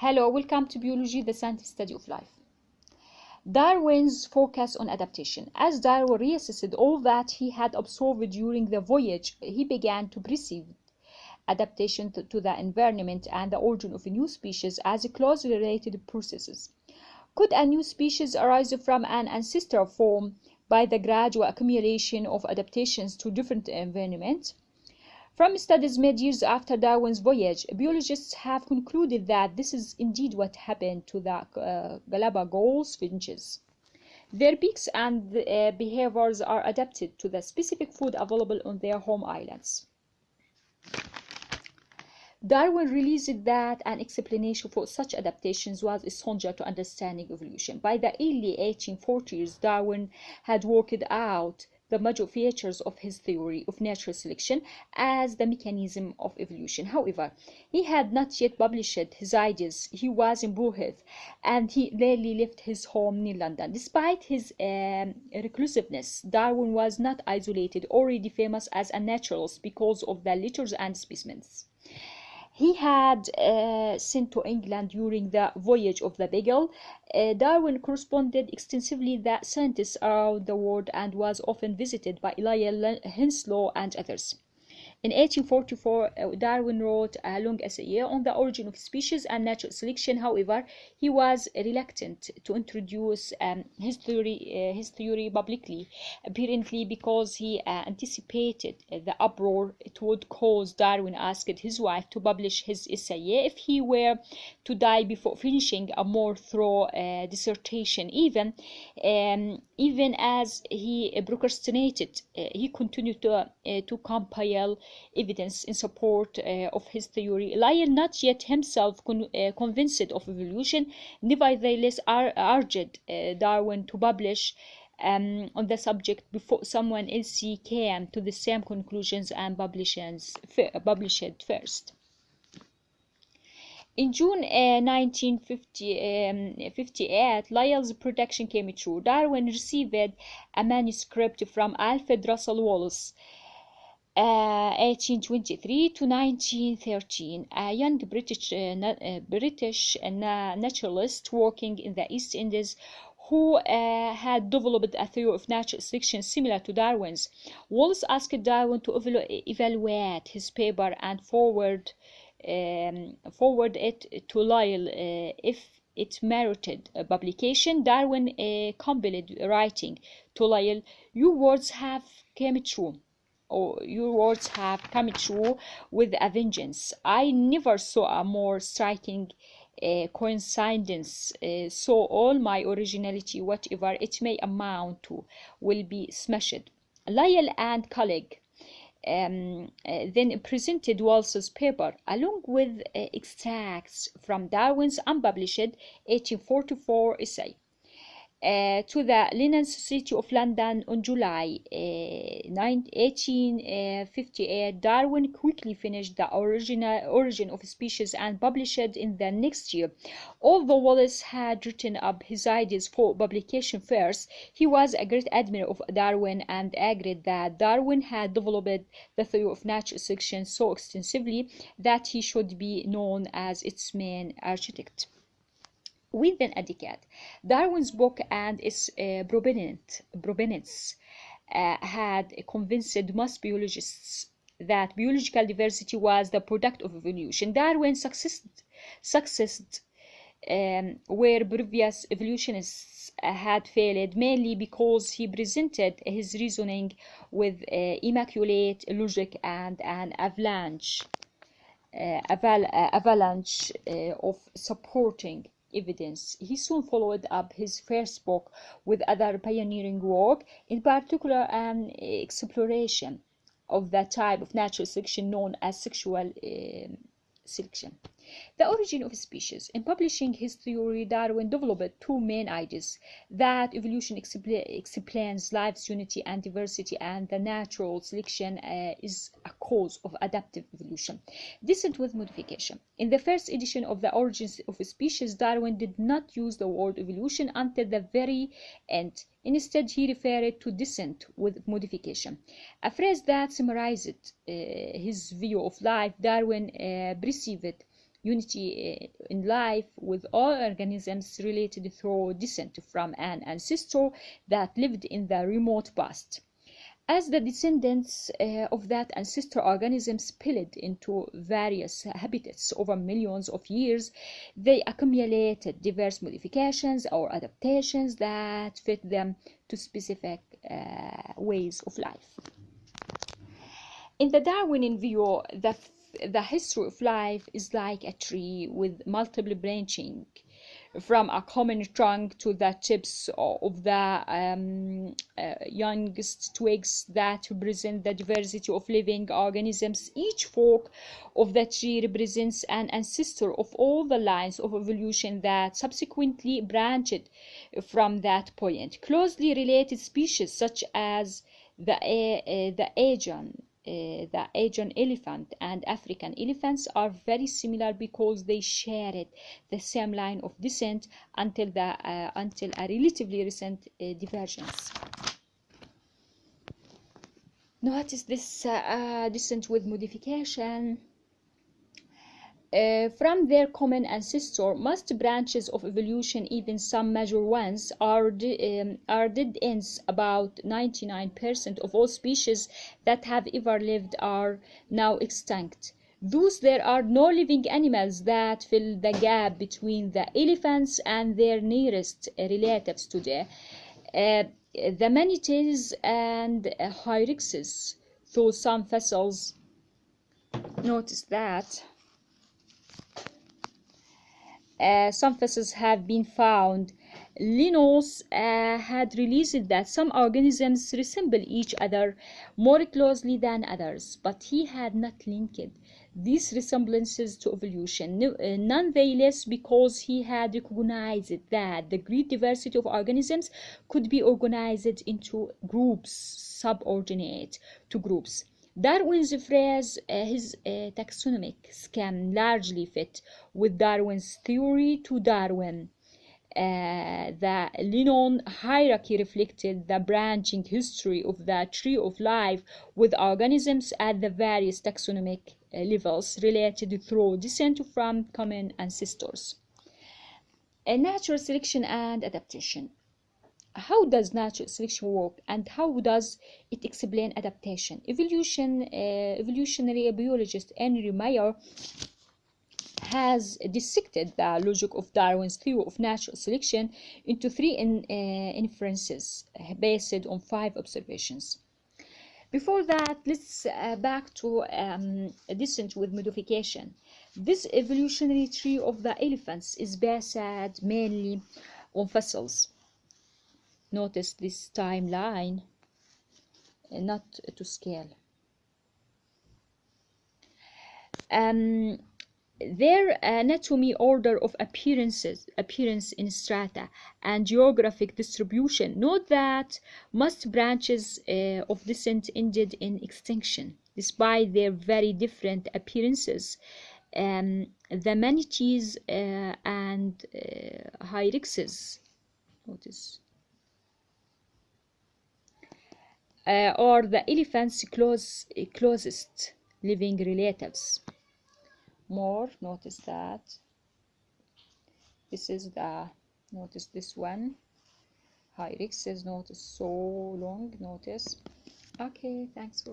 Hello, welcome to Biology, the scientific study of life. Darwin's focus on adaptation. As Darwin reassessed all that he had observed during the voyage, he began to perceive adaptation to the environment and the origin of a new species as closely related processes. Could a new species arise from an ancestral form by the gradual accumulation of adaptations to different environments? From studies made years after Darwin's voyage, biologists have concluded that this is indeed what happened to the Galapagos finches. Their beaks and behaviors are adapted to the specific food available on their home islands. Darwin realized that an explanation for such adaptations was essential to understanding evolution. By the early 1840s, Darwin had worked out the major features of his theory of natural selection as the mechanism of evolution. However, he had not yet published his ideas. He was in Bruges, and he rarely left his home near London. Despite his reclusiveness, Darwin was not isolated, already famous as a naturalist because of the letters and specimens he had sent to England during the voyage of the Beagle. Darwin corresponded extensively with scientists around the world and was often visited by Elias Henslow and others. In 1844, Darwin wrote a long essay on the origin of species and natural selection. However, he was reluctant to introduce his theory publicly, apparently because he anticipated the uproar it would cause. Darwin asked his wife to publish his essay if he were to die before finishing a more thorough dissertation. Even as he procrastinated, he continued to compile evidence in support of his theory. Lyell, not yet himself convinced of evolution, nevertheless urged Darwin to publish on the subject before someone else came to the same conclusions and published first. In June 1958, Lyell's prediction came true. Darwin received a manuscript from Alfred Russel Wallace, 1823 to 1913, a young British naturalist working in the East Indies who had developed a theory of natural selection similar to Darwin's. Wallace asked Darwin to evaluate his paper and forward it to Lyell if it merited publication. Darwin compelled writing to Lyell, "Your words have come true. Your words have come true with a vengeance. I never saw a more striking coincidence. So all my originality, whatever it may amount to, will be smashed." Lyell and colleague then presented Wallace's paper along with extracts from Darwin's unpublished 1844 essay to the Linnean Society of London on July 1858. Darwin quickly finished the origin of species and published it in the next year. Although Wallace had written up his ideas for publication first, he was a great admirer of Darwin and agreed that Darwin had developed the theory of natural selection so extensively that he should be known as its main architect. Within a decade, Darwin's book and its provenance had convinced most biologists that biological diversity was the product of evolution. Darwin succeeded where previous evolutionists had failed, mainly because he presented his reasoning with immaculate logic and an avalanche of supporting evidence. He soon followed up his first book with other pioneering work, in particular an exploration of the type of natural selection known as sexual selection. The origin of species. In publishing his theory, Darwin developed two main ideas: that evolution explains life's unity and diversity, and the natural selection is a cause of adaptive evolution, descent with modification. In the first edition of The Origins of Species, Darwin did not use the word evolution until the very end. Instead, he referred to descent with modification, a phrase that summarized his view of life. Darwin perceived unity in life with all organisms related through descent from an ancestor that lived in the remote past. As the descendants of that ancestor organism spilled into various habitats over millions of years, they accumulated diverse modifications or adaptations that fit them to specific ways of life. In the Darwinian view, the history of life is like a tree with multiple branching, from a common trunk to the tips of the youngest twigs that represent the diversity of living organisms. Each fork of the tree represents an ancestor of all the lines of evolution that subsequently branched from that point. Closely related species such as the Asian elephant and African elephants are very similar because they shared the same line of descent until a relatively recent divergence. Notice this descent with modification. From their common ancestor, most branches of evolution, even some major ones, are dead ends. About 99% of all species that have ever lived are now extinct. Thus, there are no living animals that fill the gap between the elephants and their nearest relatives today. The manatees and hyraxes, though some fossils, notice that some fossils have been found. Linnaeus had released that some organisms resemble each other more closely than others, but he had not linked these resemblances to evolution. Nonetheless, because he had recognized that the great diversity of organisms could be organized into groups subordinate to groups. Darwin's phrase, his taxonomic scheme, largely fit with Darwin's theory to Darwin. The Linnaean hierarchy reflected the branching history of the tree of life, with organisms at the various taxonomic levels related through descent from common ancestors. Natural selection and adaptation. How does natural selection work, and how does it explain adaptation? Evolutionary biologist Henry Meyer has dissected the logic of Darwin's theory of natural selection into three inferences based on 5 observations. Before that, let's back to descent with modification. This evolutionary tree of the elephants is based mainly on fossils. Notice this timeline, not to scale. Their anatomy, order of appearance in strata, and geographic distribution. Note that most branches of descent ended in extinction, despite their very different appearances. The manatees and hyraxes, notice, or the elephants' closest living relatives. More, notice that this is the, notice this one, hyraxes, notice so long, notice. Okay, thanks for